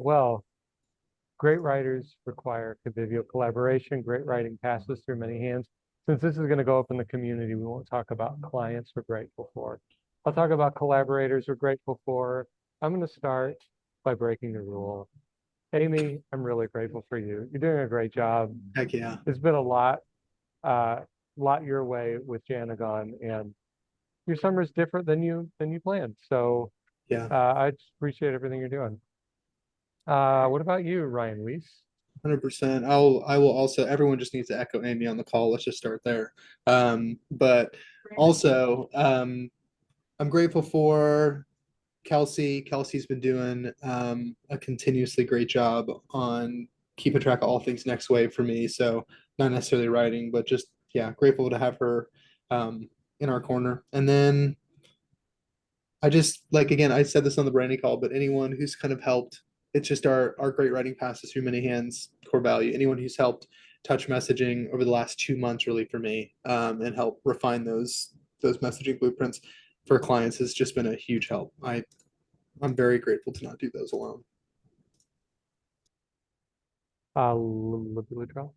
Well, great writers require convivial collaboration. Great writing passes through many hands. Since this is going to go up in the community, we won't talk about clients we're grateful for. I'll talk about collaborators we're grateful for. I'm going to start by breaking the rule. Amy, I'm really grateful for you. You're doing a great job. Heck yeah. It's been a lot your way with Janagon, and your summer's different than you planned. So Yeah. I just appreciate everything you're doing. What about you, Ryan Weiss? 100%. I will also, everyone just needs to echo Amy on the call. Let's just start there. But also, I'm grateful for Kelsey. Kelsey's been doing a continuously great job on keeping track of all things next wave for me. So not necessarily writing, but just yeah, grateful to have her in our corner. And then I just like again, I said this on the Brandy call, but anyone who's kind of helped, it's just our great writing passes through many hands, core value. Anyone who's helped touch messaging over the last 2 months really for me, and help refine those messaging blueprints for clients has just been a huge help. I'm very grateful to not do those alone. Latrell?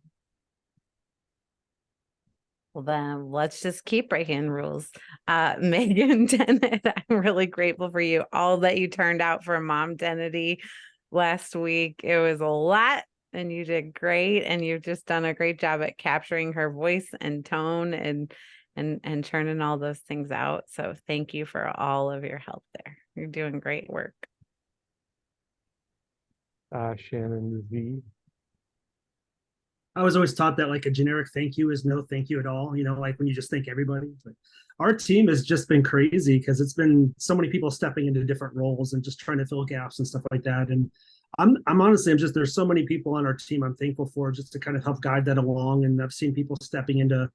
Well, then let's just keep breaking rules. Megan Dennett, I'm really grateful for you. All that you turned out for Mom Identity last week. It was a lot and you did great. And you've just done a great job at capturing her voice and tone and churning all those things out. So thank you for all of your help there. You're doing great work. Shannon Z. I was always taught that like a generic thank you is no thank you at all. Like when you just thank everybody. But our team has just been crazy because it's been so many people stepping into different roles and just trying to fill gaps and stuff like that. And I'm honestly, there's so many people on our team I'm thankful for just to kind of help guide that along. And I've seen people stepping into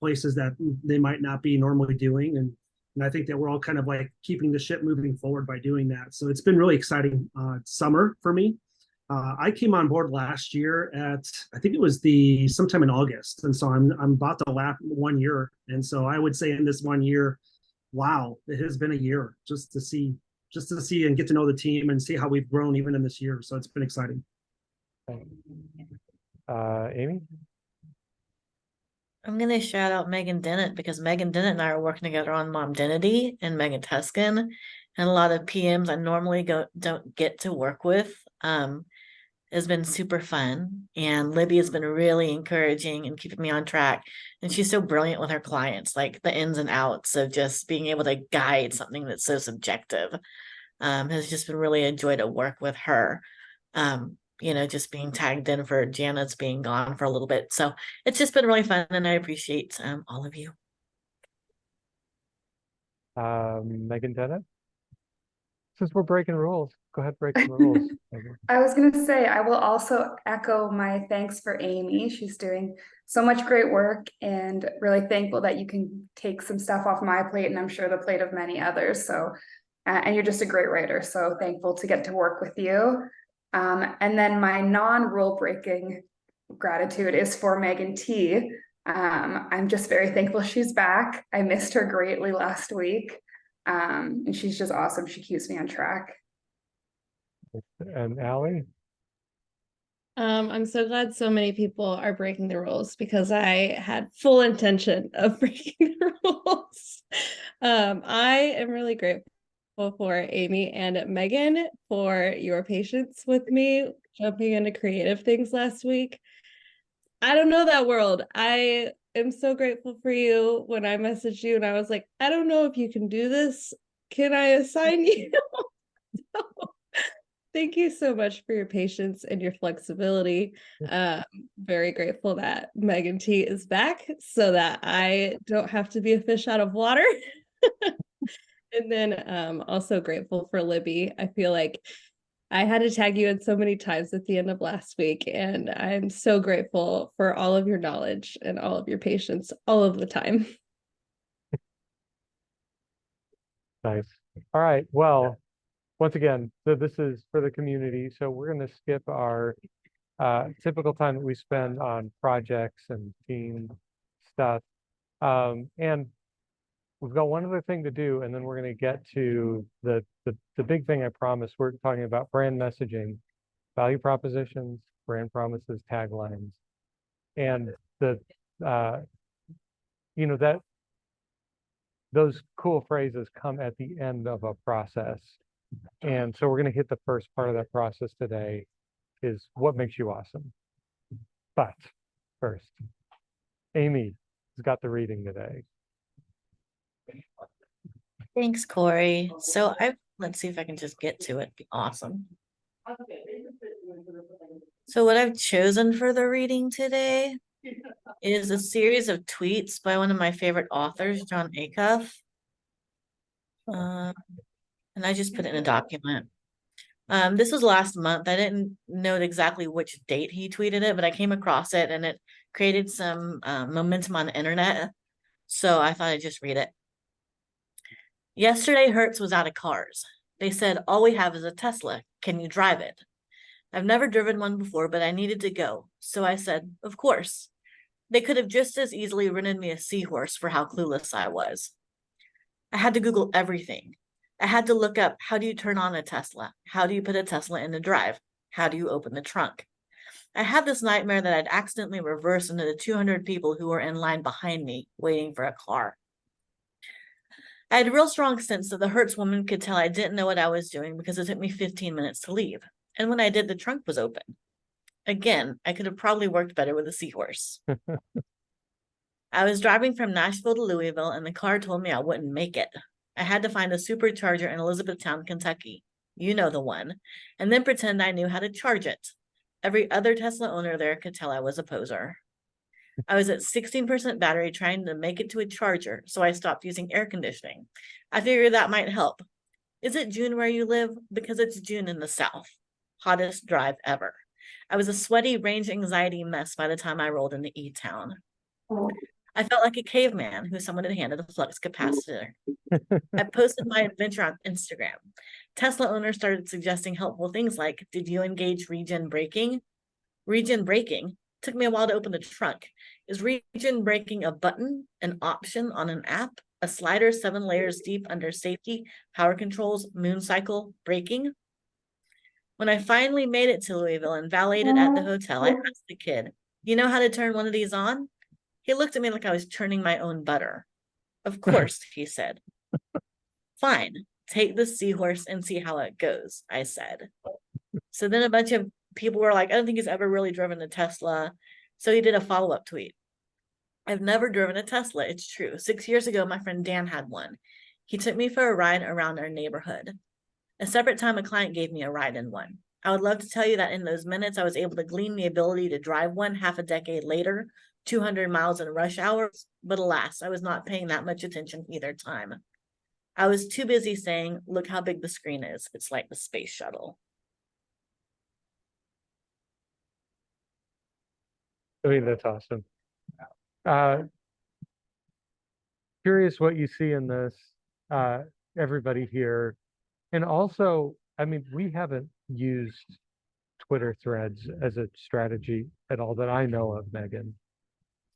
places that they might not be normally doing. And I think that we're all kind of like keeping the ship moving forward by doing that. So it's been really exciting summer for me. I came on board last year I think it was sometime in August, and so I'm about to lap 1 year, and so I would say in this 1 year, wow, it has been a year just to see and get to know the team and see how we've grown even in this year. So it's been exciting. Amy? I'm going to shout out Megan Dennett because Megan Dennett and I are working together on Mom Identity and Megan Tuscan, and a lot of PMs I normally don't get to work with. Has been super fun, and Libby has been really encouraging and keeping me on track, and she's so brilliant with her clients, like the ins and outs of just being able to guide something that's so subjective. Has just been really a joy to work with her. Just being tagged in for Janet's being gone for a little bit, so it's just been really fun, and I appreciate all of you. Megan Dennett? Since we're breaking rules, go ahead, break some rules. I was going to say, I will also echo my thanks for Amy. She's doing so much great work and really thankful that you can take some stuff off my plate and I'm sure the plate of many others. So, and you're just a great writer. So thankful to get to work with you. And then my non-rule breaking gratitude is for Megan T. I'm just very thankful she's back. I missed her greatly last week. And she's just awesome. She keeps me on track. And Allie? I'm so glad so many people are breaking the rules because I had full intention of breaking the rules. I am really grateful for Amy and Megan for your patience with me jumping into creative things last week. I don't know that world. I am so grateful for you when I messaged you and I was like, I don't know if you can do this. Can I assign you? So, thank you so much for your patience and your flexibility. Very grateful that Megan T is back so that I don't have to be a fish out of water. And then also grateful for Libby. I feel like I had to tag you in so many times at the end of last week, and I'm so grateful for all of your knowledge and all of your patience all of the time. Nice. All right. Well, once again, so this is for the community. So we're going to skip our typical time that we spend on projects and team stuff. And we've got one other thing to do, and then we're going to get to the big thing I promised. We're talking about brand messaging. value propositions, brand promises, taglines. And the, that those cool phrases come at the end of a process. And so we're going to hit the first part of that process today is what makes you awesome. But first, Amy has got the reading today. Thanks, Cory. So let's see if I can just get to it. Be awesome. So what I've chosen for the reading today is a series of tweets by one of my favorite authors, Jon Acuff. And I just put it in a document. This was last month. I didn't note exactly which date he tweeted it, but I came across it and it created some momentum on the internet. So I thought I'd just read it. Yesterday, Hertz was out of cars. They said, all we have is a Tesla. Can you drive it? I've never driven one before, but I needed to go. So I said, of course. They could have just as easily rented me a seahorse for how clueless I was. I had to Google everything. I had to look up, how do you turn on a Tesla? How do you put a Tesla in the drive? How do you open the trunk? I had this nightmare that I'd accidentally reversed into the 200 people who were in line behind me, waiting for a car. I had a real strong sense that the Hertz woman could tell I didn't know what I was doing because it took me 15 minutes to leave. And when I did, the trunk was open. Again, I could have probably worked better with a seahorse. I was driving from Nashville to Louisville, and the car told me I wouldn't make it. I had to find a supercharger in Elizabethtown, Kentucky. You know the one. And then pretend I knew how to charge it. Every other Tesla owner there could tell I was a poser. I was at 16% battery trying to make it to a charger, so I stopped using air conditioning. I figured that might help. Is it June where you live? Because it's June in the South. Hottest drive ever. I was a sweaty range anxiety mess by the time I rolled into E-Town. I felt like a caveman who someone had handed a flux capacitor. I posted my adventure on Instagram. Tesla owners started suggesting helpful things like, did you engage regen braking? Regen braking? Took me a while to open the trunk. Is regen braking a button, an option on an app, a slider 7 layers deep under safety, power controls, moon cycle, braking? When I finally made it to Louisville and valeted at the hotel, I asked the kid, you know how to turn one of these on? He looked at me like I was churning my own butter. Of course, he said. Fine, take the seahorse and see how it goes, I said. So then a bunch of people were like, I don't think he's ever really driven a Tesla. So he did a follow-up tweet. I've never driven a Tesla, it's true. 6 years ago, my friend Dan had one. He took me for a ride around our neighborhood. A separate time, a client gave me a ride in one. I would love to tell you that in those minutes, I was able to glean the ability to drive one half a decade later, 200 miles in rush hours, but alas, I was not paying that much attention either time. I was too busy saying, look how big the screen is. It's like the space shuttle. I mean, that's awesome. Curious what you see in this, everybody here. And also, I mean, we haven't used Twitter threads as a strategy at all that I know of, Megan.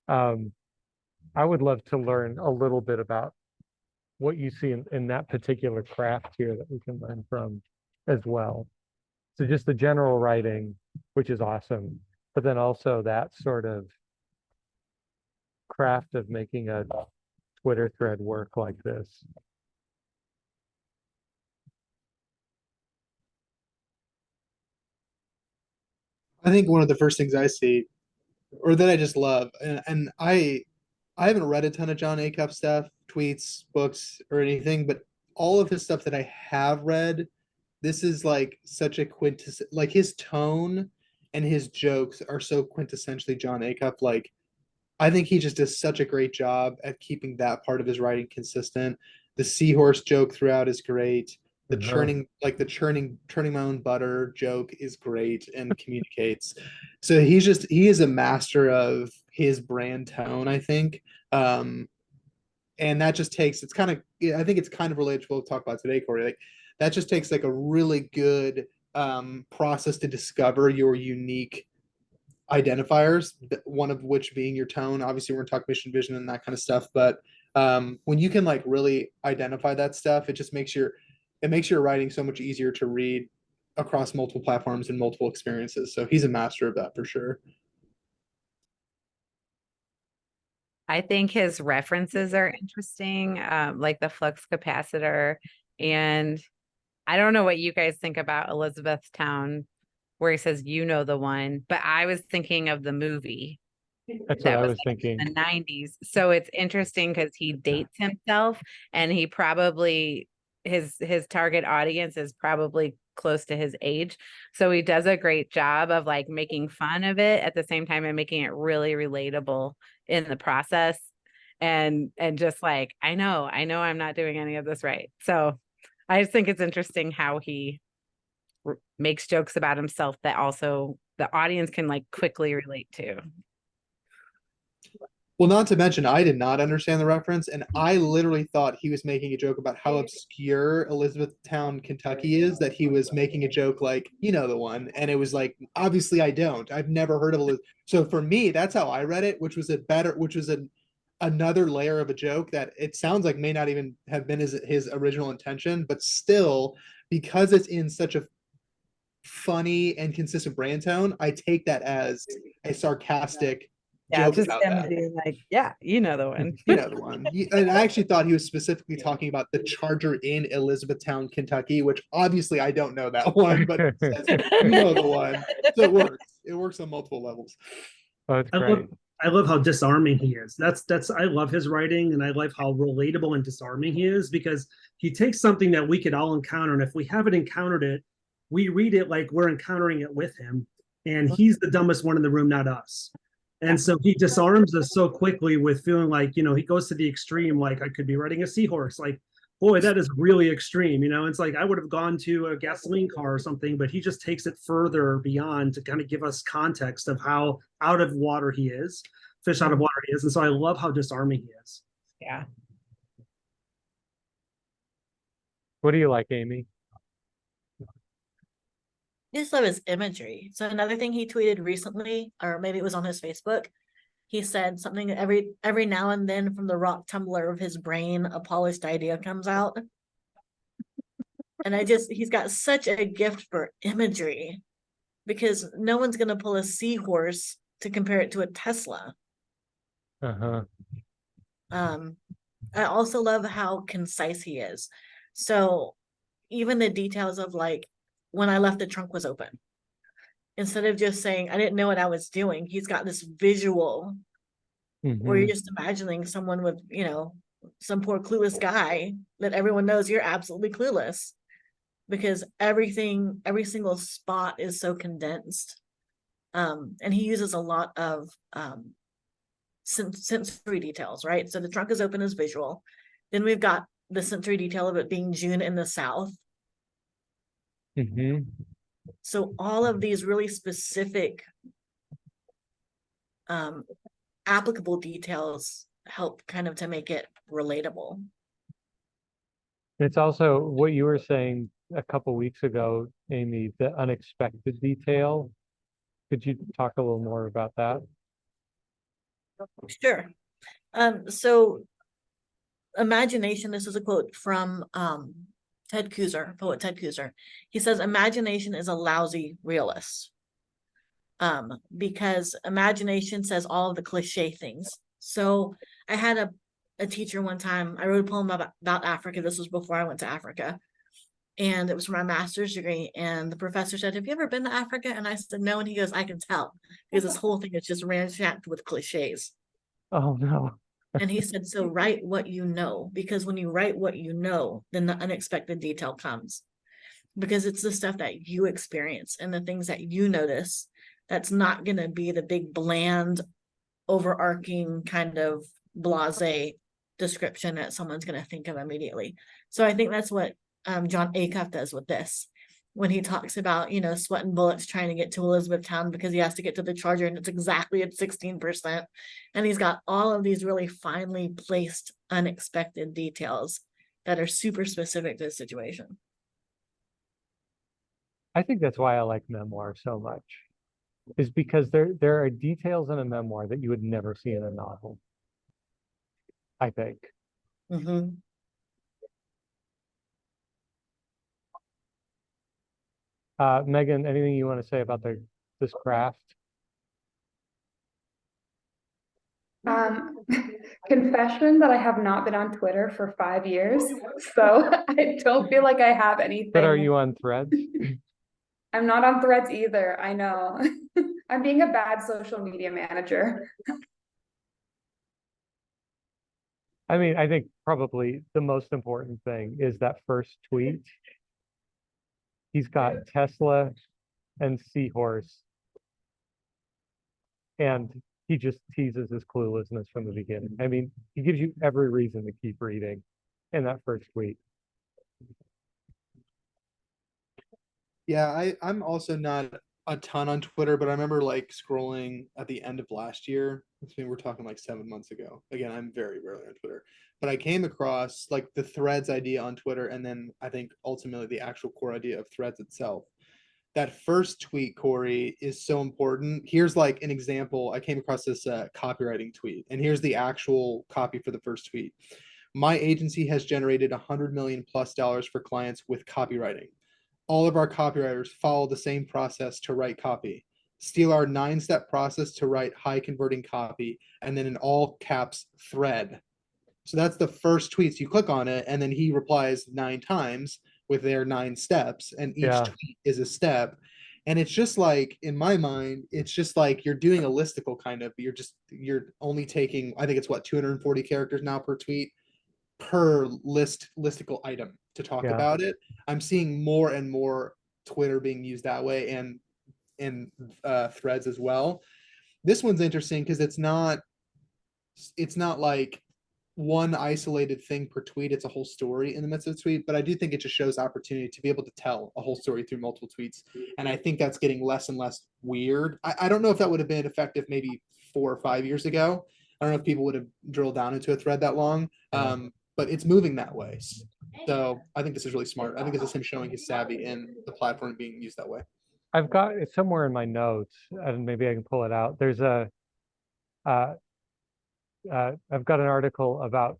I would love to learn a little bit about what you see in that particular craft here that we can learn from as well. So just the general writing, which is awesome, but then also that sort of craft of making a Twitter thread work like this. I think one of the first things I see, or that I just love, and I haven't read a ton of Jon Acuff stuff, tweets, books, or anything, but all of his stuff that I have read, this is like such a like his tone and his jokes are so quintessentially Jon Acuff. Like, I think he just does such a great job at keeping that part of his writing consistent. The seahorse joke throughout is great. The churning, like the turning my own butter joke is great and communicates. So he is a master of his brand tone, I think. And that just takes, it's kind of, I think it's kind of related to what we'll talk about today, Cory. Like, that just takes like a really good process to discover your unique identifiers, one of which being your tone. Obviously, we're gonna talk mission, vision, and that kind of stuff. But when you can like really identify that stuff, it just makes your writing so much easier to read. across multiple platforms and multiple experiences. So he's a master of that for sure. I think his references are interesting, like the flux capacitor. And I don't know what you guys think about Elizabethtown, where he says, you know, the one, but I was thinking of the movie That's what that I was was thinking. in the 90s. So it's interesting because he dates himself, and he probably, his target audience is probably close to his age. So he does a great job of like making fun of it at the same time and making it really relatable in the process. And just like, I know I'm not doing any of this right. So I just think it's interesting how he makes jokes about himself that also the audience can like quickly relate to. Well, not to mention, I did not understand the reference, and I literally thought he was making a joke about how obscure Elizabethtown, Kentucky is, that he was making a joke like, you know, the one. And it was like, obviously I don't. I've never heard of Elizabeth. So for me, that's how I read it, which was another layer of a joke that it sounds like may not even have been his original intention, but still, because it's in such a funny and consistent brand tone, I take that as a sarcastic Yeah, joke just about him that. being like, yeah, you know the one. You know the one. And I actually thought he was specifically talking about the Charger in Elizabethtown, Kentucky, which obviously I don't know that one, but it says, you know the one. So it works. It works on multiple levels. Oh, that's I great. love I love how disarming he is. That's I love his writing, and I love how relatable and disarming he is, because he takes something that we could all encounter, and if we haven't encountered it, we read it like we're encountering it with him, and he's the dumbest one in the room, not us. And so he disarms us so quickly with feeling like, you know, he goes to the extreme, like I could be riding a seahorse, like, boy, that is really extreme. You know, it's like I would have gone to a gasoline car or something, but he just takes it further beyond to kind of give us context of how out of water he is, fish out of water he is. And so I love how disarming he is. Yeah. What do you like, Amy? I just love his imagery. So another thing he tweeted recently, or maybe it was on his Facebook, he said something every now and then from the rock tumbler of his brain, a polished idea comes out. And he's got such a gift for imagery, because no one's gonna pull a seahorse to compare it to a Tesla. Uh-huh. I also love how concise he is. So even the details of like when I left, the trunk was open. Instead of just saying, I didn't know what I was doing, he's got this visual where you're Mhm. just imagining someone with, you know, some poor clueless guy that everyone knows you're absolutely clueless, because every single spot is so condensed. And he uses a lot of sensory details, right? So the trunk is open as visual. Then we've got the sensory detail of it being June in the South. Mhm. So all of these really specific applicable details help kind of to make it relatable. It's also what you were saying a couple weeks ago, Amy, the unexpected detail. Could you talk a little more about that? Sure. So imagination, this is a quote from poet Ted Kuzer. He says, imagination is a lousy realist. Because imagination says all of the cliche things. So I had a teacher one time, I wrote a poem about Africa. This was before I went to Africa. And it was for my master's degree. And the professor said, have you ever been to Africa? And I said, no. And he goes, I can tell, because this whole thing is just ramshacked with cliches. Oh no. And he said, so write what you know, because when you write what you know, then the unexpected detail comes, because it's the stuff that you experience and the things that you notice. That's not going to be the big bland, overarching kind of blase description that someone's going to think of immediately. So I think that's what John Acuff does with this, when he talks about, you know, sweating bullets trying to get to Elizabethtown because he has to get to the Charger, and it's exactly at 16%. And he's got all of these really finely placed, unexpected details that are super specific to the situation. I think that's why I like memoir so much, is because there are details in a memoir that you would never see in a novel, I think. Megan, anything you want to say about this craft? Confession that I have not been on Twitter for 5 years, so I don't feel like I have anything. But are you on Threads? I'm not on Threads either. I know. I'm being a bad social media manager. I mean, I think probably the most important thing is that first tweet. He's got Tesla and Seahorse, and he just teases his cluelessness from the beginning. I mean, he gives you every reason to keep reading in that first tweet. Yeah, I'm also not a ton on Twitter, but I remember like scrolling at the end of last year. I mean, we're talking like 7 months ago. Again, I'm very rarely on Twitter, but I came across like the Threads idea on Twitter, and then I think ultimately the actual core idea of Threads itself. That first tweet, Cory, is so important. Here's like an example. I came across this copywriting tweet, and here's the actual copy for the first tweet. My agency has generated $100 million plus for clients with copywriting. All of our copywriters follow the same process to write copy. Steal our 9-step process to write high converting copy, and then in all caps, thread. So that's the first tweet. So you click on it, and then he replies 9 times with their 9 steps, and each tweet is a step. And it's just like, in my mind, it's just like you're doing a listicle kind of, you're only taking, I think it's what, 240 characters now per tweet per listicle item to talk about it. I'm seeing more and more Twitter being used that way, and in Threads as well. This one's interesting because it's not like one isolated thing per tweet. It's a whole story in the midst of the tweet, but I do think it just shows opportunity to be able to tell a whole story through multiple tweets. And I think that's getting less and less weird. I don't know if that would have been effective maybe 4 or 5 years ago. I don't know if people would have drilled down into a thread that long. But it's moving that way. So I think this is really smart. I think this is him showing his savvy in the platform being used that way. I've got it somewhere in my notes, and maybe I can pull it out. There's I've got an article about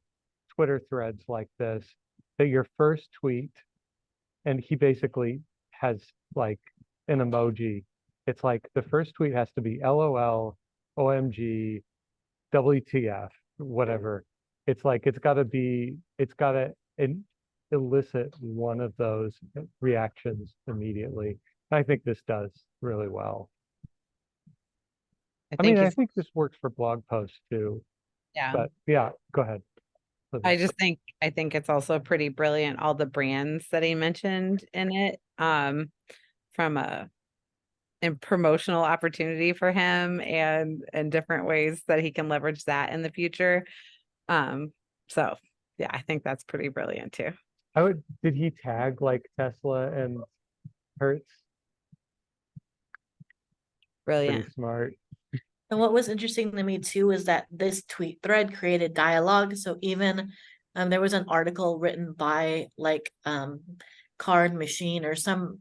Twitter threads like this, that your first tweet, and he basically has like an emoji. It's like the first tweet has to be LOL, OMG, WTF, whatever. It's like it's got to elicit one of those reactions immediately. I think this does really well. I mean, I think this works for blog posts too. Yeah. But yeah, go ahead. I think it's also pretty brilliant, all the brands that he mentioned in it, from a promotional opportunity for him, and different ways that he can leverage that in the future. So yeah, I think that's pretty brilliant too. Did he tag like Tesla and Hertz? Brilliant. Pretty smart. And what was interesting to me too is that this tweet thread created dialogue. So even there was an article written by like Card Machine or some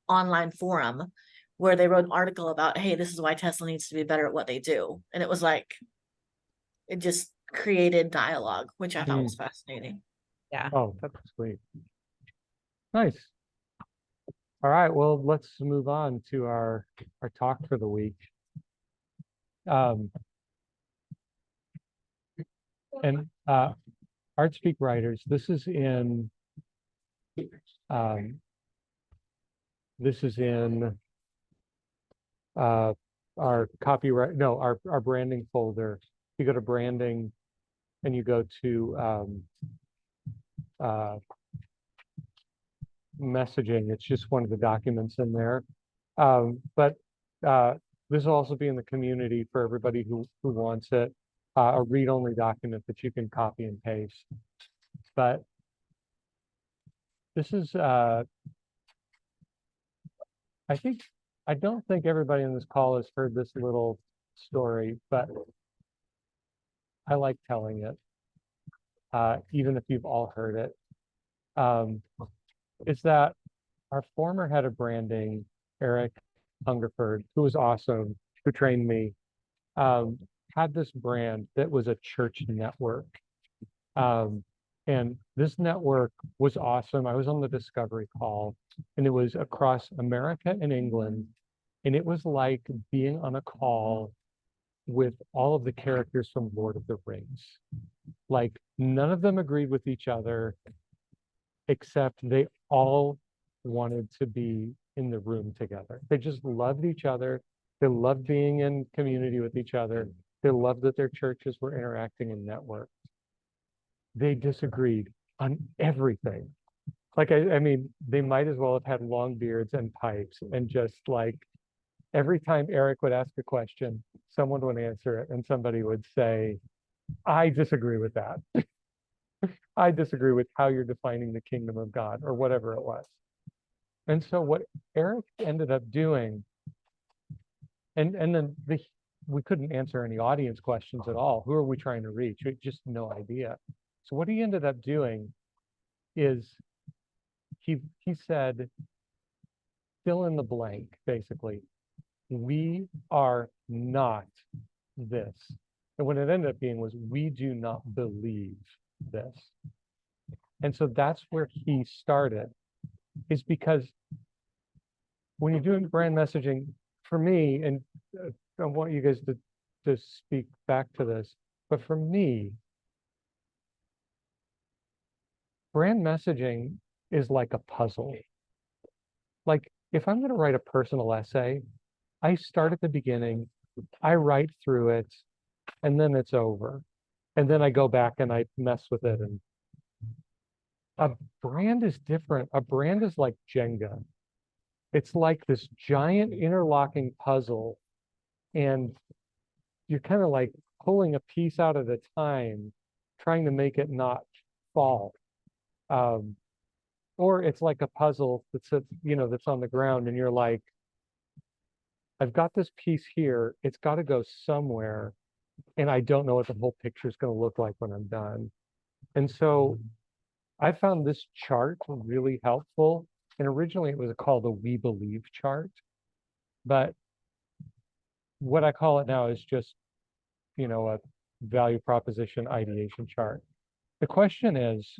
online forum where they wrote an article about, hey, this is why Tesla needs to be better at what they do. And it was like, it just created dialogue, which I thought was fascinating. Yeah. Oh, that's sweet. Nice. All right, well, let's move on to our talk for the week. And ArtSpeak writers, this is in our copyright, no, our branding folder. You go to branding and you go to messaging. It's just one of the documents in there. But this will also be in the community for everybody who wants it. A read-only document that you can copy and paste. But this is, I don't think everybody in this call has heard this little story, but I like telling it, even if you've all heard it. Is that our former head of branding, Eric Hungerford, who was awesome, who trained me, had this brand that was a church network. And this network was awesome. I was on the discovery call, and it was across America and England. And it was like being on a call with all of the characters from Lord of the Rings. Like none of them agreed with each other, except they all wanted to be in the room together. They just loved each other. They loved being in community with each other. They loved that their churches were interacting and networked. They disagreed on everything. Like, I mean, they might as well have had long beards and pipes and just like every time Eric would ask a question, someone would answer it and somebody would say, I disagree with that. I disagree with how you're defining the kingdom of God or whatever it was. And so what Eric ended up doing, and then we couldn't answer any audience questions at all. Who are we trying to reach? We just no idea. So what he ended up doing is he said, fill in the blank, basically. We are not this. And what it ended up being was, we do not believe this. And so that's where he started, is because when you're doing brand messaging, for me, and I want you guys to speak back to this, but for me, brand messaging is like a puzzle. Like if I'm going to write a personal essay, I start at the beginning, I write through it, and then it's over. And then I go back and I mess with it. And a brand is different. A brand is like Jenga. It's like this giant interlocking puzzle. And you're kind of like pulling a piece out at a time, trying to make it not fall. Or it's like a puzzle that's, that's on the ground and you're like, I've got this piece here. It's got to go somewhere. And I don't know what the whole picture is going to look like when I'm done. And so I found this chart really helpful. And originally it was called the We Believe chart. But what I call it now is just, a value proposition ideation chart. The question is,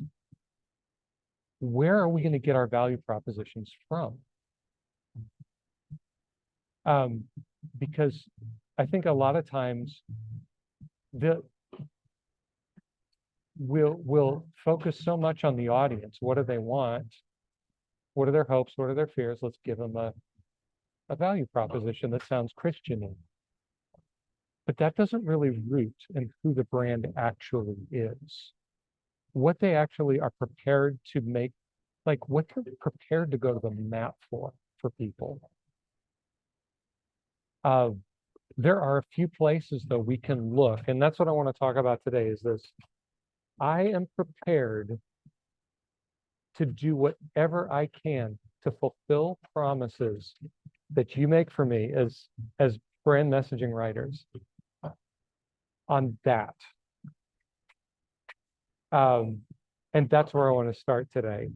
where are we going to get our value propositions from? Because I think a lot of times we'll focus so much on the audience. What do they want? What are their hopes? What are their fears? Let's give them a value proposition that sounds Christian-y. But that doesn't really root in who the brand actually is. What they actually are prepared to make, like what they're prepared to go to the mat for people. There are a few places though we can look, and that's what I want to talk about today is this. I am prepared to do whatever I can to fulfill promises that you make for me as brand messaging writers on that. And that's where I want to start today.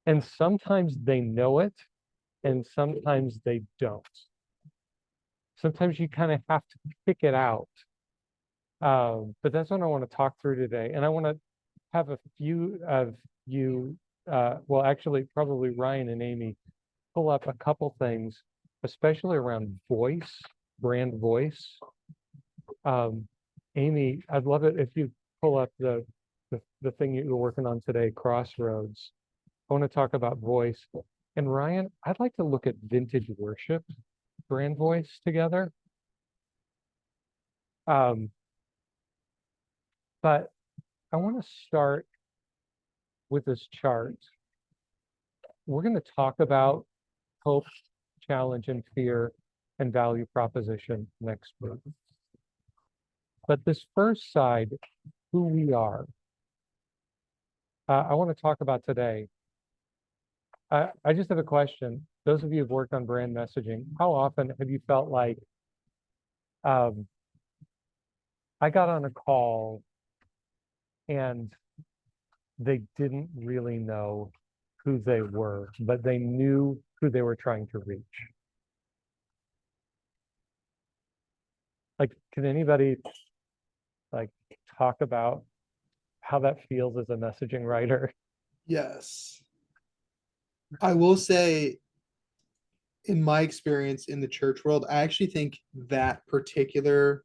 And sometimes they know it, and sometimes they don't. Sometimes you kind of have to pick it out. But that's what I want to talk through today. And I want to have a few of you, well, actually, probably Ryan and Amy, pull up a couple things, especially around voice, brand voice. Amy, I'd love it if you pull up the thing you were working on today, Crossroads. I want to talk about voice. And Ryan, I'd like to look at vintage worship brand voice together. But I want to start with this chart. We're going to talk about hope, challenge, and fear and value proposition next week. But this first side, who we are, I want to talk about today. I just have a question. Those of you who've worked on brand messaging, how often have you felt like I got on a call and they didn't really know who they were, but they knew who they were trying to reach? Like, can anybody like talk about how that feels as a messaging writer. Yes. I will say, in my experience in the church world, I actually think that particular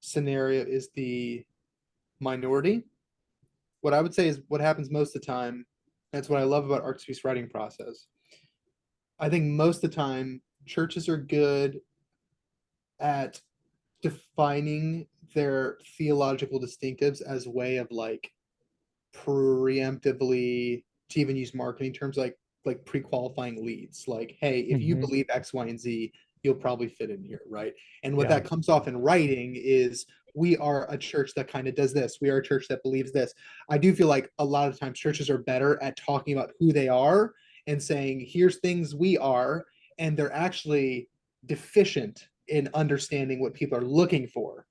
scenario is the minority. What I would say is what happens most of the time, that's what I love about ArtSpeak's writing process. I think most of the time, churches are good at defining their theological distinctives as a way of like preemptively, to even use marketing terms, like pre-qualifying leads. Like, hey, if you Mhm. believe X, Y, and Z, you'll probably fit in here, right? And what Yeah. that comes off in writing is we are a church that kind of does this. We are a church that believes this. I do feel like a lot of times churches are better at talking about who they are and saying, here's things we are, and they're actually deficient in understanding what people are looking for.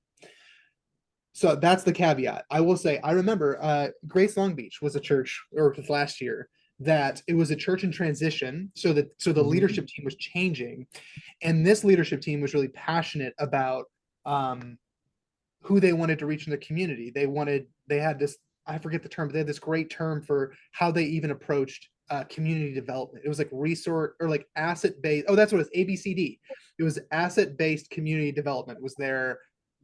So that's the caveat. I will say, I remember Grace Long Beach was a church, or was last year, that it was a church in transition. So the Mhm. leadership team was changing, and this leadership team was really passionate about who they wanted to reach in the community. They had this, I forget the term, but they had this great term for how they even approached community development. It was like resource or like asset based. Oh, that's what it was. ABCD. It was asset based community development was their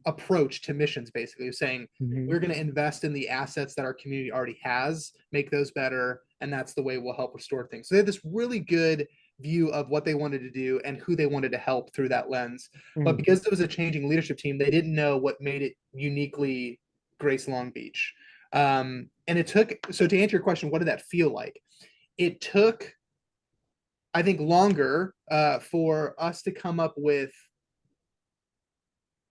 approach to missions. Basically, saying Mhm. we're going to invest in the assets that our community already has, make those better, and that's the way we'll help restore things. So they had this really good view of what they wanted to do and who they wanted to help through that lens. But Mm. because it was a changing leadership team, they didn't know what made it uniquely Grace Long Beach. And it took, so to answer your question, what did that feel like? It took, I think, longer for us to come up with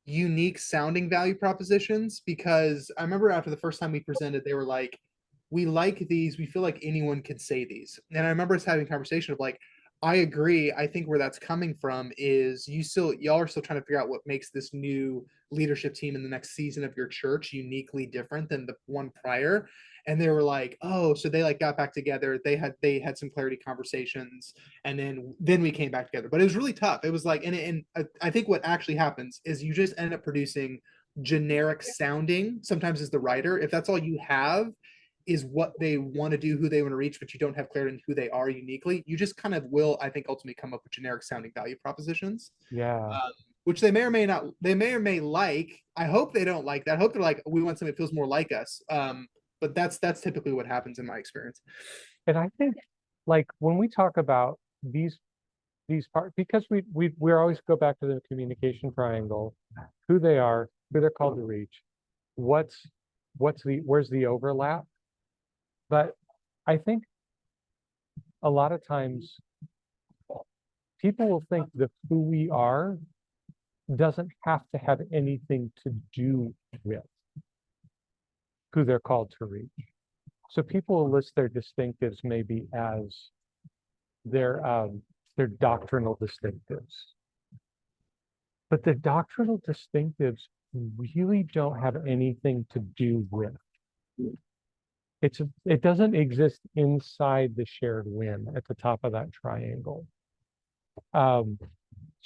unique sounding value propositions, because I remember after the first time we presented, they were like, we like these, we feel like anyone could say these. And I remember us having a conversation of like, I agree. I think where that's coming from is y'all are still trying to figure out what makes this new leadership team in the next season of your church uniquely different than the one prior. And they were like, oh, so they like got back together. They had some clarity conversations, and then we came back together. But it was really tough. It was like, and I think what actually happens is you just end up producing generic sounding, sometimes as the writer, if that's all you have is what they want to do, who they want to reach, but you don't have clarity in who they are uniquely, you just kind of will, I think, ultimately come up with generic sounding value propositions, Yeah. which they may or may not, they may or may like. I hope they don't like that. I hope they're like, we want something that feels more like us. But that's typically what happens in my experience. And I think like when we talk about these parts, because we always go back to the communication triangle, who they are, who they're called to reach, where's the overlap. But I think a lot of times people will think that who we are doesn't have to have anything to do with who they're called to reach. So people will list their distinctives maybe as their doctrinal distinctives. But the doctrinal distinctives really don't have anything to do with. It doesn't exist inside the shared win at the top of that triangle. So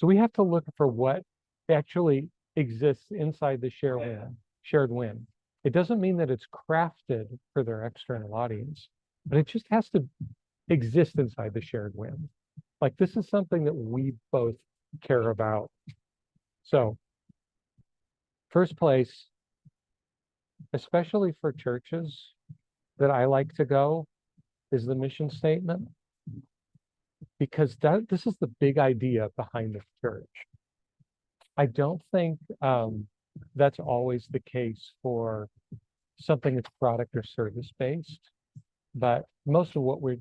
we have to look for what actually exists inside the shared win. It doesn't mean that it's crafted for their external audience, but it just has to exist inside the shared win. Like this is something that we both care about. So first place, especially for churches that I like to go, is the mission statement. Because this is the big idea behind the church. I don't think that's always the case for something that's product or service based, but most of what we're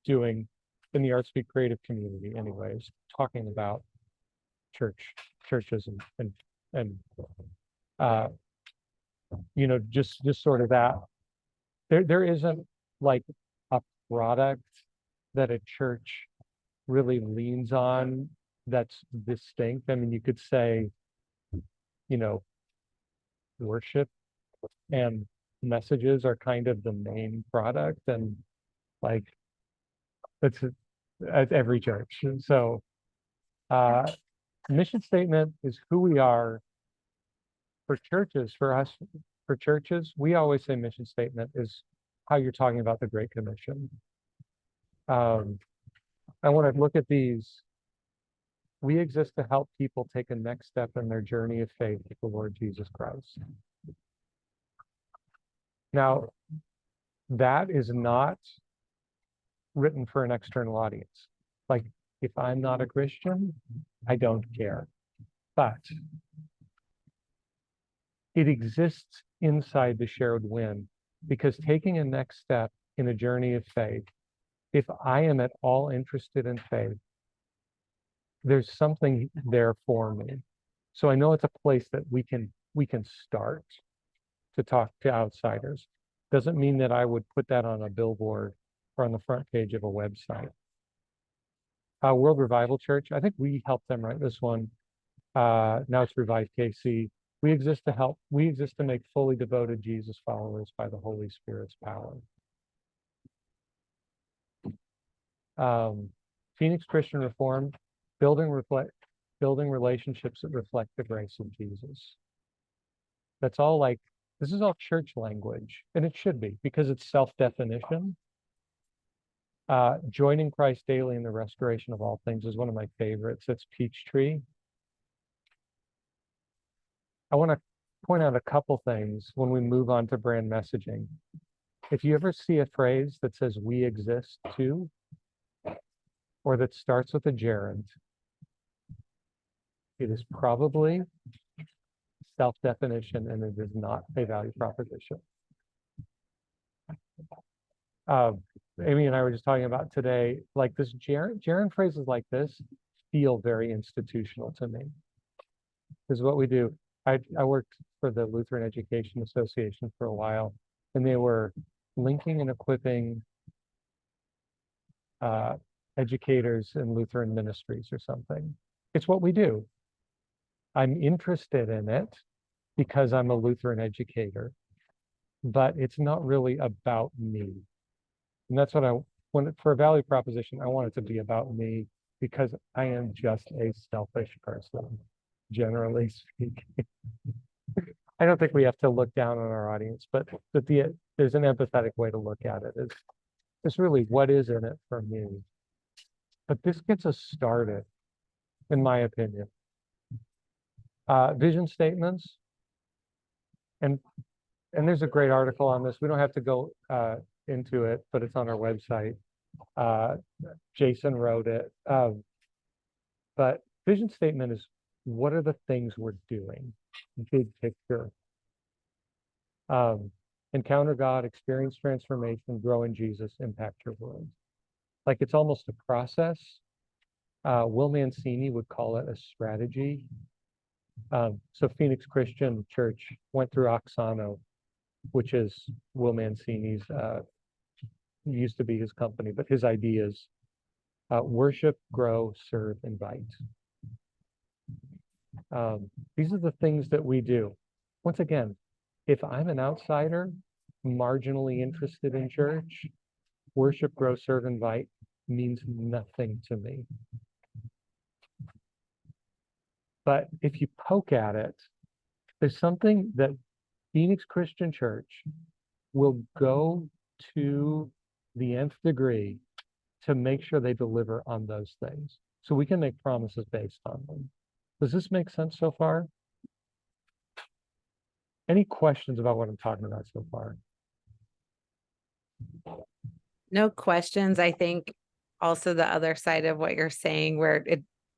doing in the ArtSpeak creative community anyways, talking about churches and just sort of that. There isn't like a product that a church really leans on that's distinct. I mean, you could say, worship and messages are kind of the main product, and like that's at every church. So mission statement is who we are for churches. For us, for churches, we always say mission statement is how you're talking about the Great Commission. I want to look at these. We exist to help people take a next step in their journey of faith with the Lord Jesus Christ. Now, that is not written for an external audience. Like, if I'm not a Christian, I don't care. But it exists inside the shared win, because taking a next step in a journey of faith, if I am at all interested in faith, there's something there for me. So I know it's a place that we can start to talk to outsiders. Doesn't mean that I would put that on a billboard or on the front page of a website. World Revival Church, I think we helped them write this one. Now it's Revive KC. We exist to make fully devoted Jesus followers by the Holy Spirit's power. Phoenix Christian Reform, building relationships that reflect the grace of Jesus. That's all like, this is all church language, and it should be, because it's self-definition. Joining Christ daily in the restoration of all things is one of my favorites. It's Peachtree. I want to point out a couple things when we move on to brand messaging. If you ever see a phrase that says "we exist to," or that starts with a gerund, it is probably self-definition, and it is not a value proposition. Amy and I were just talking about today, like this gerund phrases like this feel very institutional to me. This is what we do. I worked for the Lutheran Education Association for a while, and they were linking and equipping educators in Lutheran ministries or something. It's what we do. I'm interested in it because I'm a Lutheran educator, but it's not really about me. And that's what for a value proposition, I want it to be about me, because I am just a selfish person, generally speaking. I don't think we have to look down on our audience, but there's an empathetic way to look at it. It's really, what is in it for me? But this gets us started, in my opinion. Vision statements. And there's a great article on this. We don't have to go into it, but it's on our website. Jason wrote it. But vision statement is, what are the things we're doing? Big picture. Encounter God, experience transformation, grow in Jesus, impact your world. Like, it's almost a process. Will Mancini would call it a strategy. So Phoenix Christian Church went through Oxano, which is Will Mancini's, used to be his company, but his ideas: worship, grow, serve, invite. These are the things that we do. Once again, if I'm an outsider, marginally interested in church, worship, grow, serve, invite means nothing to me. But if you poke at it, there's something that Phoenix Christian Church will go to the nth degree to make sure they deliver on those things. So we can make promises based on them. Does this make sense so far? Any questions about what I'm talking about so far? No questions. I think also the other side of what you're saying, where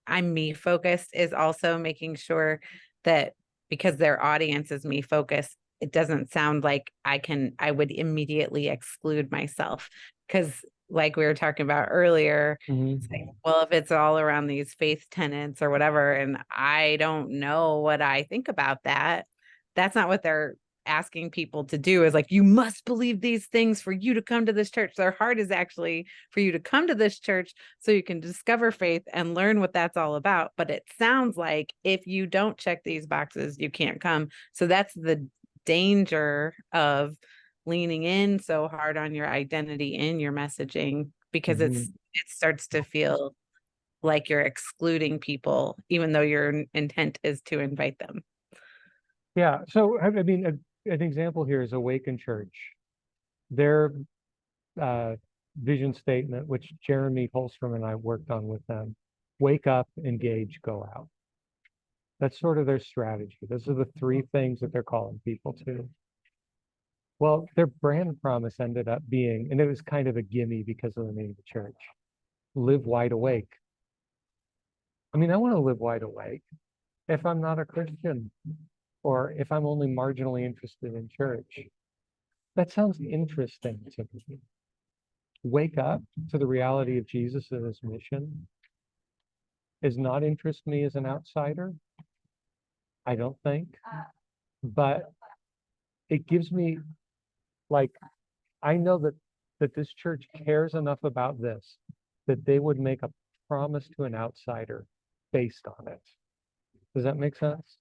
I'm me focused, is also making sure that, because their audience is me focused, it doesn't sound like I would immediately exclude myself. Because like we were talking about earlier, it's like, well, if it's all around these faith tenets or whatever, and I don't know what I think about that, that's not what they're asking people to do. Is like, you must believe these things for you to come to this church. Their heart is actually for you to come to this church so you can discover faith and learn what that's all about. But it sounds like if you don't check these boxes, you can't come. So that's the danger of leaning in so hard on your identity in your messaging, because it starts to feel like you're excluding people, even though your intent is to invite them. Yeah. So, I mean, an example here is Awaken Church. Their vision statement, which Jeremy Holstrom and I worked on with them, wake up, engage, go out. That's sort of their strategy. Those are the three things that they're calling people to. Well, their brand promise ended up being, and it was kind of a gimme because of the name of the church, live wide awake. I mean, I want to live wide awake if I'm not a Christian or if I'm only marginally interested in church. That sounds interesting to me. Wake up to the reality of Jesus and his mission does not interest me as an outsider. I don't think, but it gives me, like, I know that this church cares enough about this that they would make a promise to an outsider based on it. Does that make sense?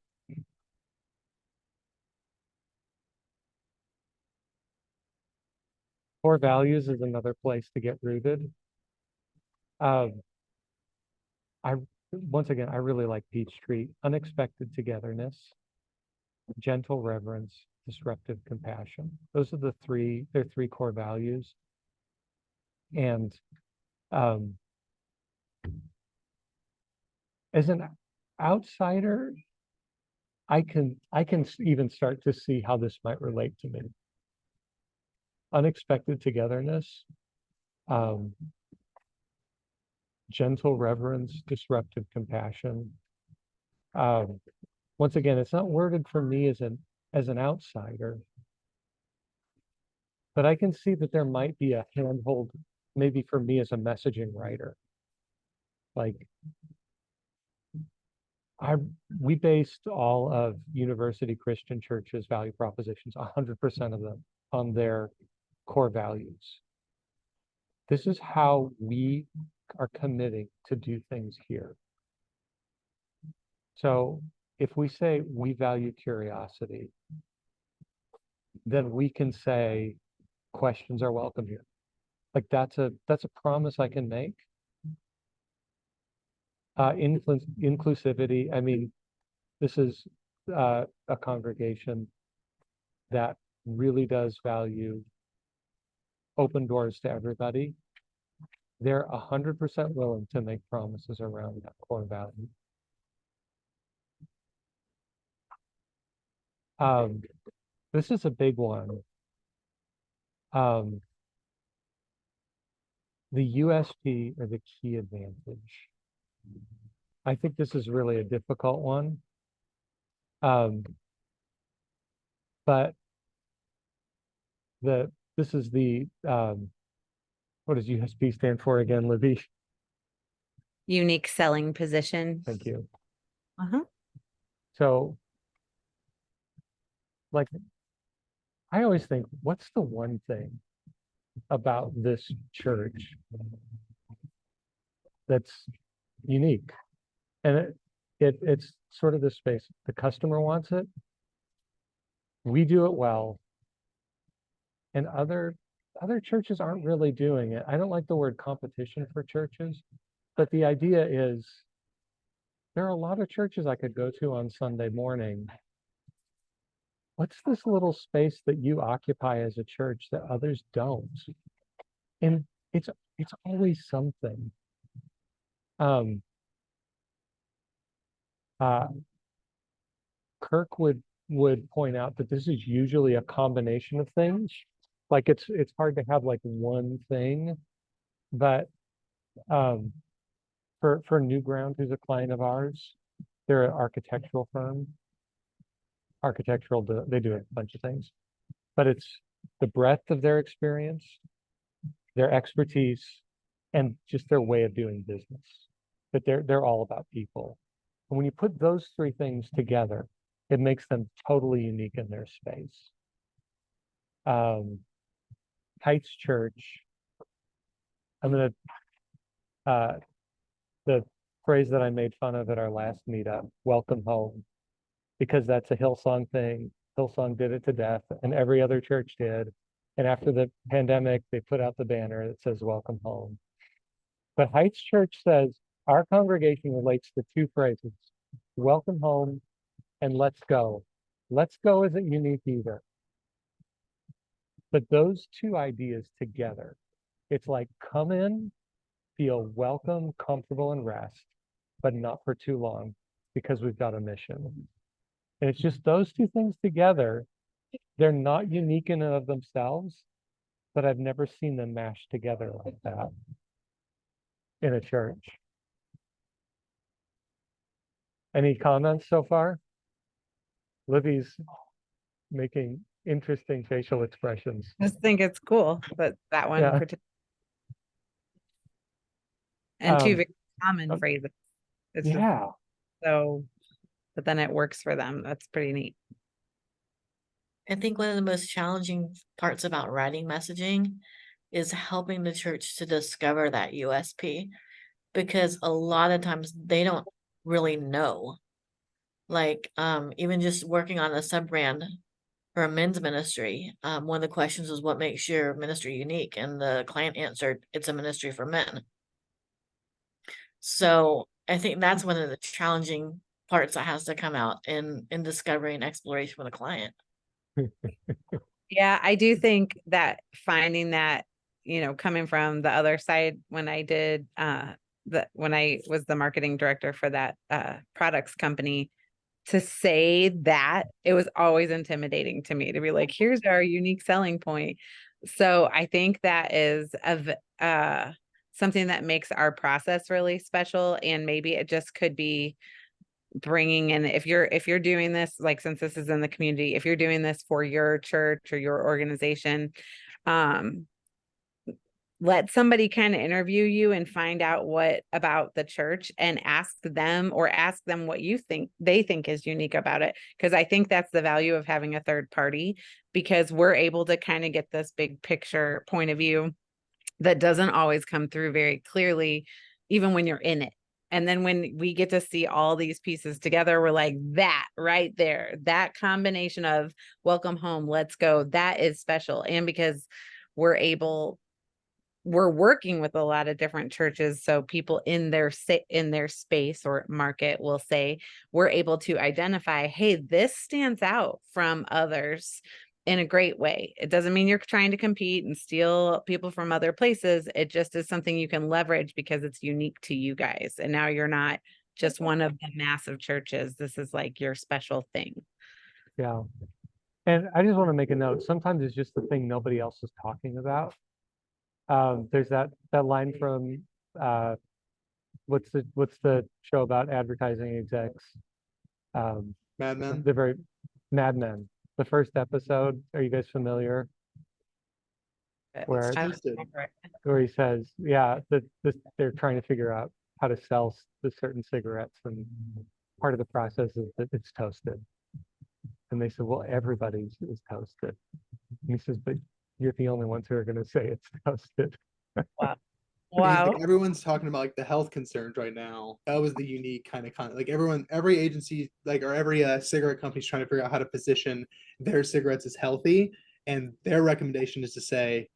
Core values is another place to get rooted. Once again, I really like Peachtree. Unexpected togetherness, gentle reverence, disruptive compassion. Those are their three core values. And as an outsider, I can even start to see how this might relate to me. Unexpected togetherness, gentle reverence, disruptive compassion. Once again, it's not worded for me as an outsider, but I can see that there might be a handhold, maybe for me as a messaging writer. Like, we based all of University Christian Church's value propositions, 100% of them, on their core values. This is how we are committing to do things here. So if we say we value curiosity, then we can say questions are welcome here. Like that's a promise I can make. Inclusivity. I mean, this is a congregation that really does value open doors to everybody. They're 100% willing to make promises around that core value. This is a big one. The USP or the key advantage. I think this is really a difficult one. But this is the what does USP stand for again, Libby? Unique selling position. Thank you. Uh-huh. So, like, I always think, what's the one thing about this church that's unique? And it's sort of this space. The customer wants it. We do it well. And other churches aren't really doing it. I don't like the word competition for churches, but the idea is there are a lot of churches I could go to on Sunday morning. What's this little space that you occupy as a church that others don't? And it's always something. Kirk would point out that this is usually a combination of things. Like it's hard to have like one thing, but for New Ground, who's a client of ours, they're an architectural firm. They do a bunch of things, but it's the breadth of their experience, their expertise, and just their way of doing business. But they're all about people. And when you put those three things together, it makes them totally unique in their space. Heights Church, I'm gonna the phrase that I made fun of at our last meetup, welcome home, because that's a Hillsong thing. Hillsong did it to death, and every other church did. And after the pandemic, they put out the banner that says welcome home. But Heights Church says our congregation relates to two phrases, welcome home and let's go. Let's go isn't unique either. But those two ideas together, it's like come in, feel welcome, comfortable, and rest, but not for too long because we've got a mission. And it's just those two things together. They're not unique in and of themselves, but I've never seen them mashed together like that in a church. Any comments so far? Libby's making interesting facial expressions. I just think it's cool, but that one Yeah. and two Um, very common phrases. It's just Yeah. so, but then it works for them. That's pretty neat. I think one of the most challenging parts about writing messaging is helping the church to discover that USP, because a lot of times they don't really know. Like, even just working on a sub brand for a men's ministry, one of the questions was what makes your ministry unique? And the client answered, it's a ministry for men. So I think that's one of the challenging parts that has to come out in discovery and exploration with a client. Yeah, I do think that finding that, coming from the other side when I did when I was the marketing director for that products company, to say that it was always intimidating to me to be like, here's our unique selling point. So I think that is something that makes our process really special. And maybe it just could be bringing in, if you're doing this, like, since this is in the community, if you're doing this for your church or your organization, let somebody kind of interview you and find out what about the church and ask them what they think is unique about it. Because I think that's the value of having a third party, because we're able to kind of get this big picture point of view that doesn't always come through very clearly, even when you're in it. And then when we get to see all these pieces together, we're like, that right there, that combination of welcome home, let's go, that is special. And because we're working with a lot of different churches, so people in their space or market will say, we're able to identify, hey, this stands out from others in a great way. It doesn't mean you're trying to compete and steal people from other places. It just is something you can leverage because it's unique to you guys. And now you're not just one of the massive churches. This is like your special thing. Yeah. And I just want to make a note. Sometimes it's just the thing nobody else is talking about. There's that line from what's the show about advertising execs? Mad Men. The very Mad Men. The first episode. Are you guys familiar? Where I Toasted. remember it. Where he says, yeah, they're trying to figure out how to sell the certain cigarettes, and part of the process is that it's toasted. And they said, well, everybody's is toasted. And he says, but you're the only ones who are going to say it's toasted. Wow. Like, everyone's talking about like the health concerns right now. That was the unique kind of like every agency, like, or every cigarette company's trying to figure out how to position their cigarettes as healthy, and their recommendation is to say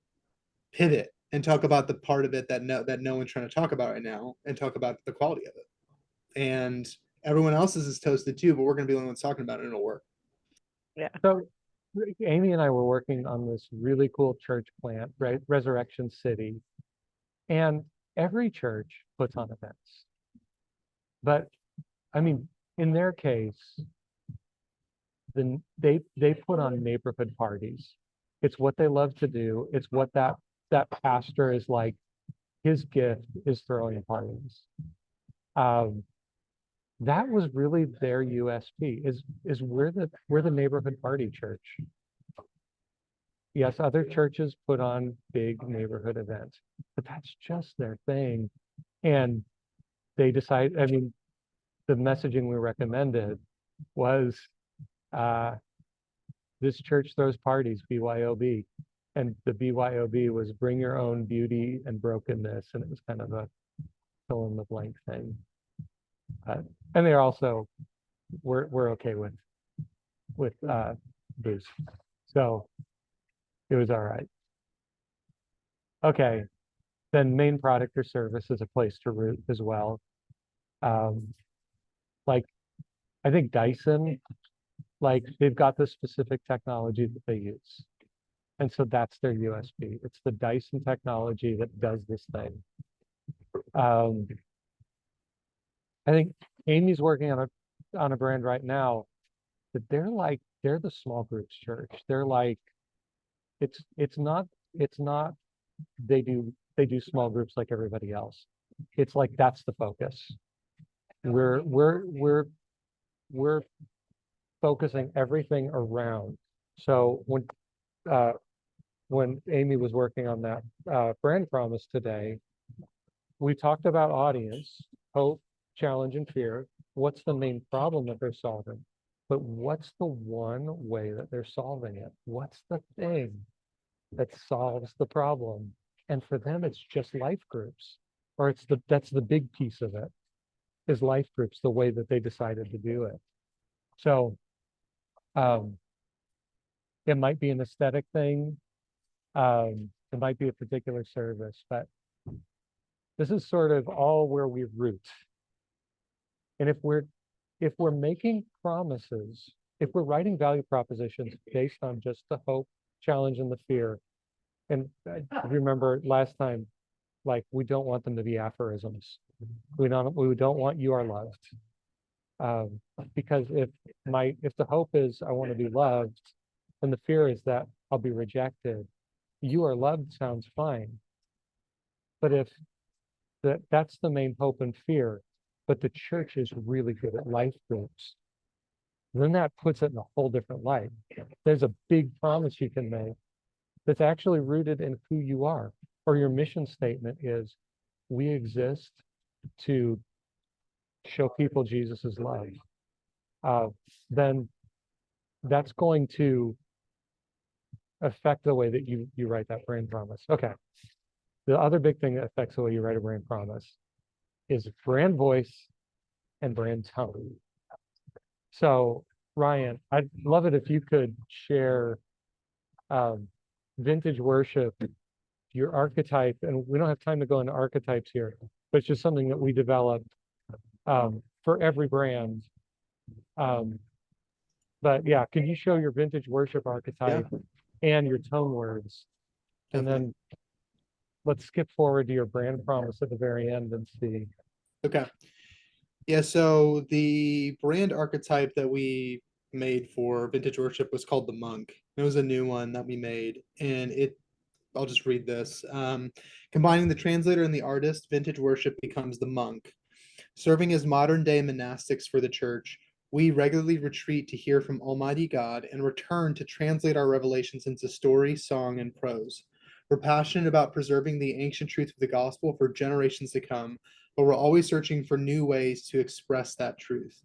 pivot and talk about the part of it that no one's trying to talk about right now, and talk about the quality of it. And everyone else's is toasted too, but we're going to be the only ones talking about it, and it'll work. Yeah. So Amy and I were working on this really cool church plant, right? Resurrection City. And every church puts on events. But I mean, in their case, they put on neighborhood parties. It's what they love to do. It's what that pastor is like. His gift is throwing parties. That was really their USP. Is we're the neighborhood party church. Yes, other churches put on big neighborhood events, but that's just their thing. And they decide, I mean, the messaging we recommended was this church throws parties, BYOB. And the BYOB was bring your own beauty and brokenness. And it was kind of a fill in the blank thing. And they're also, we're okay with booze. So it was all right. Okay, then main product or service is a place to root as well. Like, I think Dyson, like, they've got the specific technology that they use. And so that's their USP. It's the Dyson technology that does this thing. I think Amy's working on a brand right now that they're the small groups church. They're like, it's not they do small groups like everybody else. It's like that's the focus. We're focusing everything around. So when Amy was working on that brand promise today, we talked about audience, hope, challenge, and fear. What's the main problem that they're solving? But what's the one way that they're solving it? What's the thing that solves the problem? And for them, it's just life groups, or that's the big piece of it, is life groups, the way that they decided to do it. So it might be an aesthetic thing. It might be a particular service, but this is sort of all where we root. And if we're making promises, if we're writing value propositions based on just the hope, challenge, and the fear, and if you remember last time, like, we don't want them to be aphorisms. We don't want "you are loved," because if the hope is I want to be loved, and the fear is that I'll be rejected, "you are loved" sounds fine. But if that's the main hope and fear, but the church is really good at life groups, then that puts it in a whole different light. There's a big promise you can make that's actually rooted in who you are, or your mission statement is, we exist to show people Jesus's love. Then that's going to affect the way that you write that brand promise. Okay. The other big thing that affects the way you write a brand promise is brand voice and brand tone. So Ryan, I'd love it if you could share vintage worship, your archetype, and we don't have time to go into archetypes here, but it's just something that we developed for every brand. But yeah, can you show your vintage worship archetype and your tone words? And then let's skip forward to your brand promise at the very end and see. Okay. Yeah, so the brand archetype that we made for vintage worship was called the monk. It was a new one that we made, and I'll just read this. Combining the translator and the artist, vintage worship becomes the monk. Serving as modern day monastics for the church, we regularly retreat to hear from Almighty God and return to translate our revelations into story, song, and prose. We're passionate about preserving the ancient truth of the gospel for generations to come, but we're always searching for new ways to express that truth.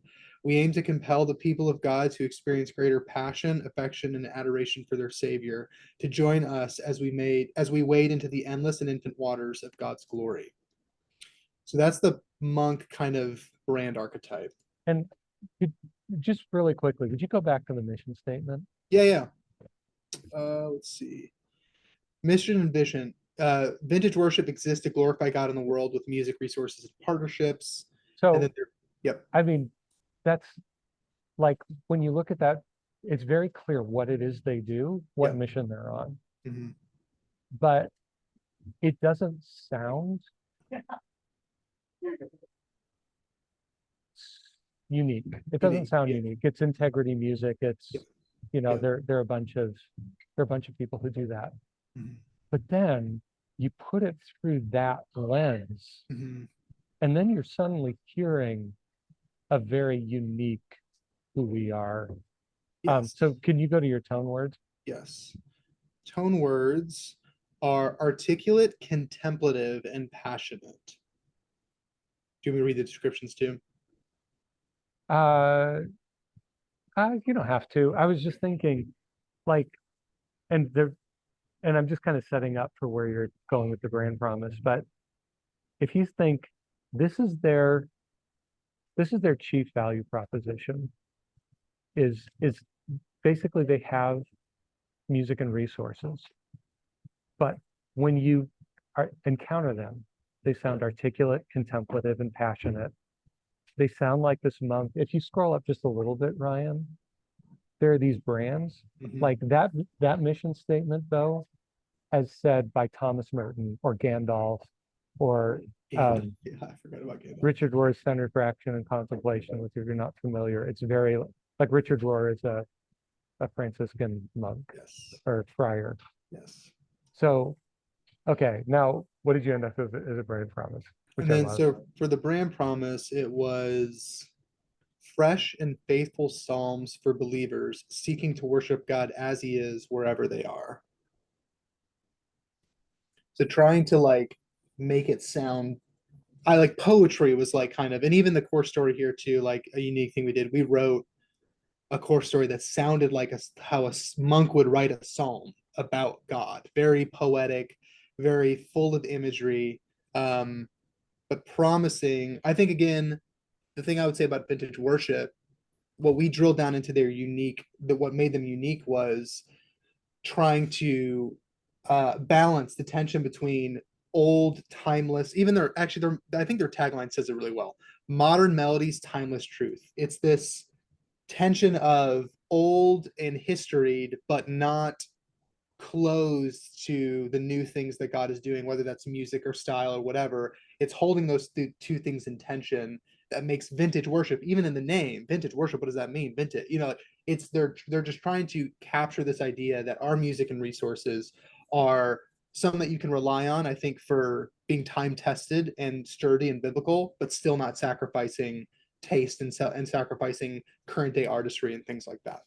We aim to compel the people of God to experience greater passion, affection, and adoration for their Savior, to join us as we wade into the endless and infinite waters of God's glory. So that's the monk kind of brand archetype. And just really quickly, would you go back to the mission statement? Yeah. Let's see. Mission and vision. Vintage worship exists to glorify God in the world with music, resources, and partnerships. So, and then yep. I mean, that's like, when you look at that, it's very clear what it is they do, what mission they're on. Mm-hmm. But it doesn't sound unique. It doesn't sound unique. It's integrity music. It's, they're a bunch of people who do that. Mm-hmm. But then you put it through that lens, Mm-hmm. and then you're suddenly hearing a very unique who we are. Yes. So can you go to your tone words? Yes. Tone words are articulate, contemplative, and passionate. Do you want me to read the descriptions too? You don't have to. I was just thinking, like, and I'm just kind of setting up for where you're going with the brand promise. But if you think this is their chief value proposition, is basically they have music and resources, but when you encounter them, they sound articulate, contemplative, and passionate. They sound like this monk. If you scroll up just a little bit, Ryan, there are these brands, Mhm. like that mission statement though, as said by Thomas Merton or Gandalf or Yeah, I forgot about Gandalf. Richard Rohr's Center for Action and Contemplation, which if you're not familiar, it's very like Richard Rohr is a Franciscan monk Yes, or friar. yes. So, okay, now what did you end up with as a brand promise? Which And I then love. so for the brand promise, it was fresh and faithful psalms for believers seeking to worship God as he is wherever they are. So trying to like make it sound, I like poetry was like kind of, and even the core story here too, like a unique thing we did. We wrote a core story that sounded like how a monk would write a psalm about God, very poetic, very full of imagery, but promising. I think again, the thing I would say about vintage worship, what we drilled down into their unique, what made them unique was trying to balance the tension between old, timeless, even their actually their I think their tagline says it really well. Modern melodies, timeless truth. It's this tension of old and historied, but not closed to the new things that God is doing, whether that's music or style or whatever. It's holding those two things in tension that makes vintage worship, even in the name, vintage worship. What does that mean? Vintage, it's they're just trying to capture this idea that our music and resources are some that you can rely on, I think, for being time tested and sturdy and biblical, but still not sacrificing taste and sacrificing current day artistry and things like that.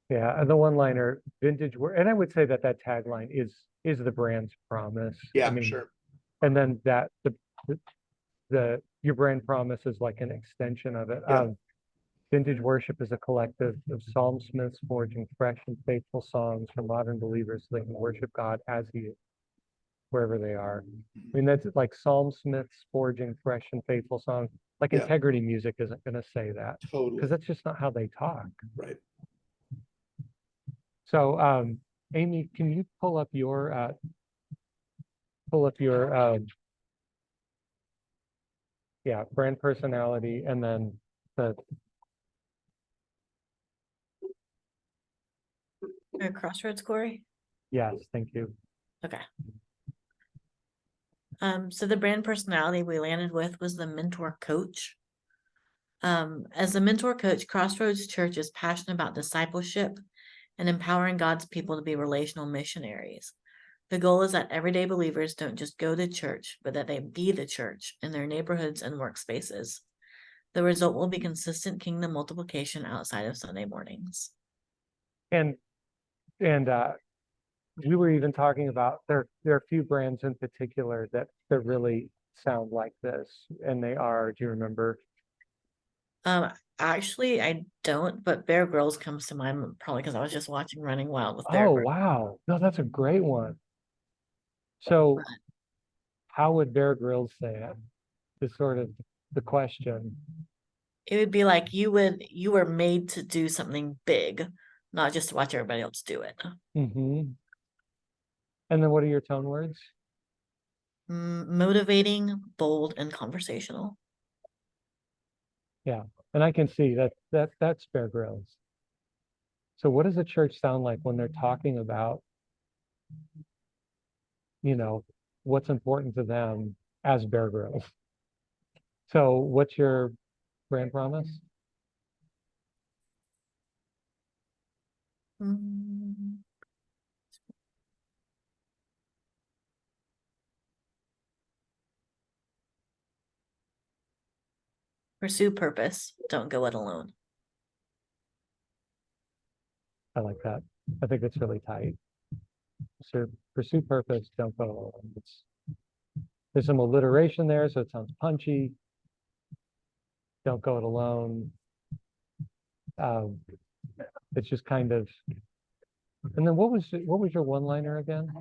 Yeah, and the one-liner vintage work, and I would say that tagline is the brand's promise. Yeah, I mean, sure. and then that the your brand promise is like an extension of it. Yeah. Vintage worship is a collective of psalmsmiths forging fresh and faithful songs for modern believers so they can worship God as he is, wherever they are. I mean, that's like psalmsmiths forging fresh and faithful songs. Like Yeah. Integrity Music isn't going to say that Totally. because that's just not how they talk. Right. So, Amy, can you pull up your yeah, brand personality and then the Crossroads, Corey. yes, thank you. Okay. So the brand personality we landed with was the mentor coach. As a mentor coach, Crossroads Church is passionate about discipleship and empowering God's people to be relational missionaries. The goal is that everyday believers don't just go to church, but that they be the church in their neighborhoods and workspaces. The result will be consistent kingdom multiplication outside of Sunday mornings. And we were even talking about there are a few brands in particular that really sound like this, and they are. Do you remember? Actually, I don't, but Bear Grylls comes to mind probably because I was just watching Running Wild with Bear Oh, Grylls. wow. No, that's a great one. So how would Bear Grylls say it? Is sort of the question. It would be like you were made to do something big, not just to watch everybody else do it. Mm-hmm. And then what are your tone words? Motivating, bold, and conversational. Yeah, and I can see that's Bear Grylls. So what does a church sound like when they're talking about, what's important to them as Bear Grylls? So what's your brand promise? Mm, Pursue purpose. Don't go it alone. I like that. I think it's really tight. So pursue purpose, don't go alone. There's some alliteration there, so it sounds punchy. Don't go it alone. It's just kind of. And then what was your one-liner again?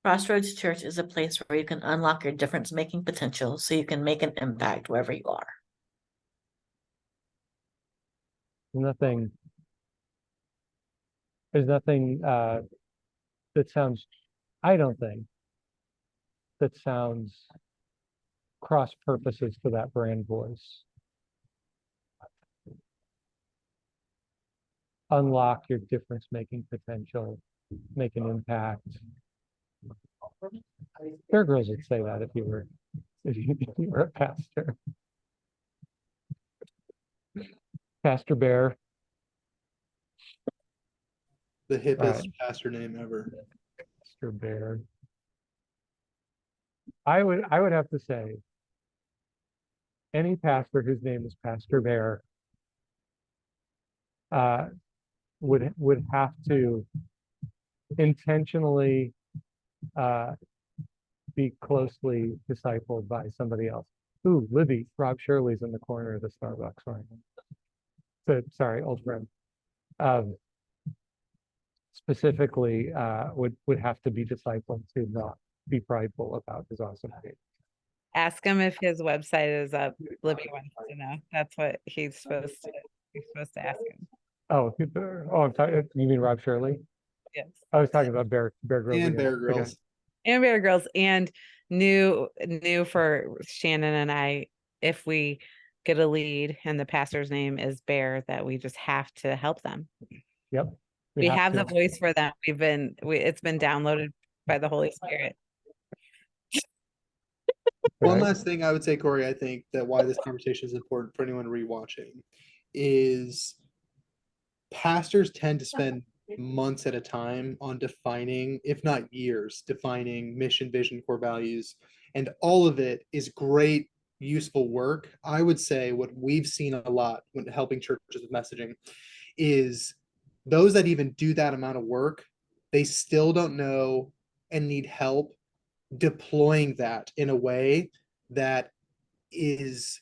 Crossroads Church is a place where you can unlock your difference-making potential so you can make an impact wherever you are. Nothing. There's nothing that sounds. I don't think that sounds cross purposes to that brand voice. unlock your difference making potential, make an impact. Bear Grylls would say that if you were if you were a pastor. Pastor Bear. The hippest Right. pastor name ever. Pastor Bear. I would have to say any pastor whose name is Pastor Bear would have to intentionally be closely discipled by somebody else. Ooh, Libby, Rob Shirley's in the corner of the Starbucks right now. So sorry, old friend. Specifically, would have to be discipled to not be prideful about his awesome name. Ask him if his website is up. Libby wants to know. That's what he's supposed to ask him. Oh, I'm talking. You mean Rob Shirley? Yes. I was talking about Bear Grylls And again. Bear Okay. Grylls. And Bear Girls, and new for Shannon and I, if we get a lead and the pastor's name is Bear, that we just have to help them. Yep. We have the to. voice for them. It's been downloaded by the Holy Spirit. One Right. last thing I would say, Corey, I think that why this conversation is important for anyone rewatching is pastors tend to spend months at a time on defining, if not years, defining mission, vision, core values. And all of it is great, useful work. I would say what we've seen a lot when helping churches with messaging is those that even do that amount of work, they still don't know and need help deploying that in a way that is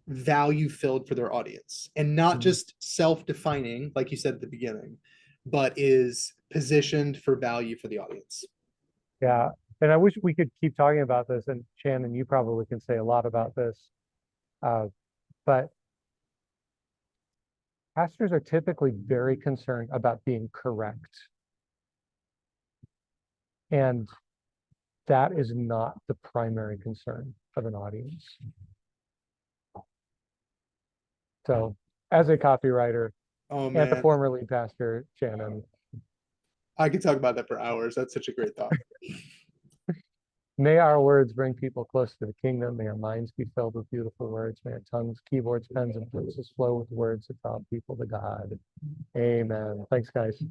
value filled for their audience and not just self-defining, like you said at the beginning, but is positioned for value for the audience. Yeah. And I wish we could keep talking about this. And Shannon, you probably can say a lot about this. But pastors are typically very concerned about being correct. And that is not the primary concern of an audience. So as a copywriter Oh and the man, former lead pastor, Shannon, I could talk about that for hours. That's such a great thought. may our words bring people close to the kingdom. May our minds be filled with beautiful words. May our tongues, keyboards, pens, and pencils flow with words that draw people to God. Amen. Thanks, guys.